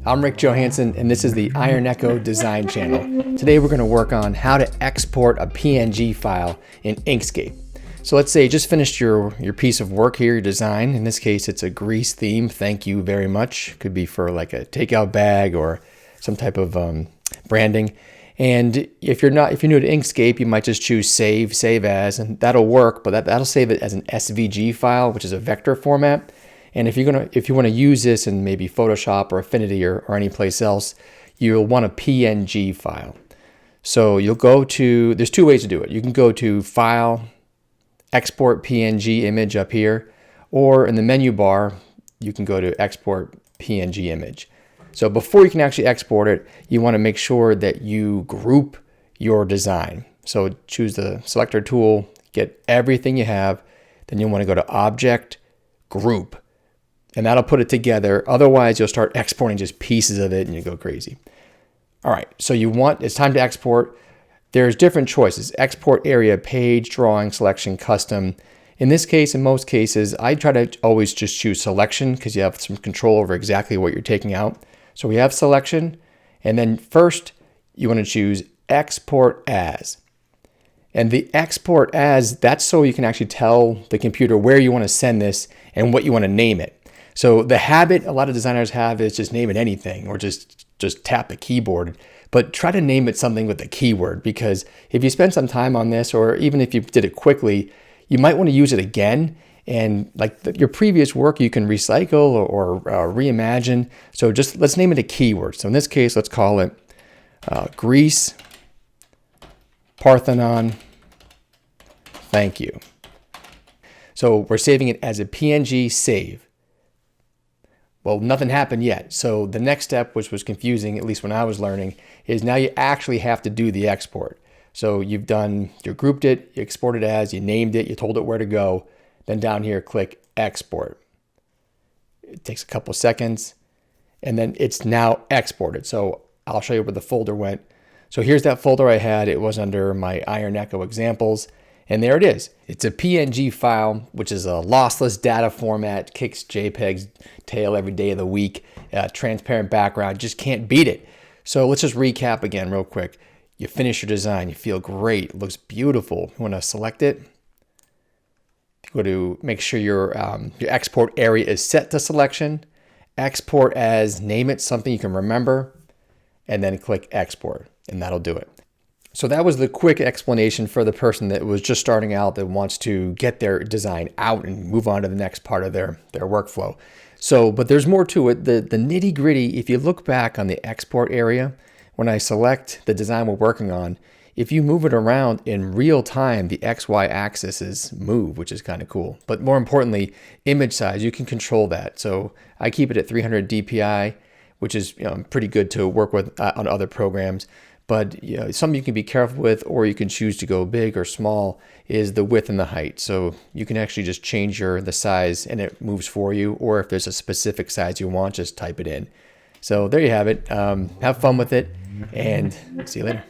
I'm Rick Johansson, and this is the Iron Echo Design Channel. Today we're going to work on how to export a PNG file in Inkscape. So let's say you just finished your piece of work here, your design. In this case, it's a grease theme. Thank you very much. Could be for like a takeout bag or some type of branding. And if you're new to Inkscape, you might just choose save as, and that'll work, but that'll save it as an SVG file, which is a vector format. And if you want to use this in maybe Photoshop or Affinity or any place else, you'll want a PNG file. So you'll go to, there's two ways to do it. You can go to File, Export PNG Image up here, or in the menu bar, you can go to Export PNG Image. So before you can actually export it, you want to make sure that you group your design. So choose the selector tool, get everything you have, then you want to go to Object, Group. And that'll put it together. Otherwise, you'll start exporting just pieces of it and you go crazy. All right, so it's time to export. There's different choices. Export area, page, drawing, selection, custom. In this case, in most cases, I try to always just choose selection because you have some control over exactly what you're taking out. So we have selection, and then first you want to choose export as. And the export as, that's so you can actually tell the computer where you want to send this and what you want to name it. So the habit a lot of designers have is just name it anything or just tap the keyboard, but try to name it something with a keyword, because if you spend some time on this, or even if you did it quickly, you might want to use it again. And like your previous work, you can recycle or reimagine. So let's name it a keyword. So in this case, let's call it Grease Parthenon. Thank you. So we're saving it as a PNG save. Well, nothing happened yet. So the next step, which was confusing, at least when I was learning, is now you actually have to do the export. So you grouped it, you exported as, you named it, you told it where to go. Then down here, click export. It takes a couple seconds and then it's now exported. So I'll show you where the folder went. So here's that folder I had. It was under my Iron Echo examples. And there it is. It's a PNG file, which is a lossless data format, kicks JPEG's tail every day of the week, transparent background, just can't beat it. So let's just recap again real quick. You finish your design, you feel great, it looks beautiful. You want to select it. Go to make sure your export area is set to selection. Export as, name it something you can remember, and then click export, and that'll do it. So that was the quick explanation for the person that was just starting out that wants to get their design out and move on to the next part of their workflow. So, but there's more to it. The nitty gritty, if you look back on the export area, when I select the design we're working on, if you move it around in real time, the XY axes move, which is kind of cool. But more importantly, image size, you can control that. So I keep it at 300 DPI, which is pretty good to work with on other programs. But something you can be careful with, or you can choose to go big or small, is the width and the height. So you can actually just change the size and it moves for you. Or if there's a specific size you want, just type it in. So there you have it. Have fun with it and see you later.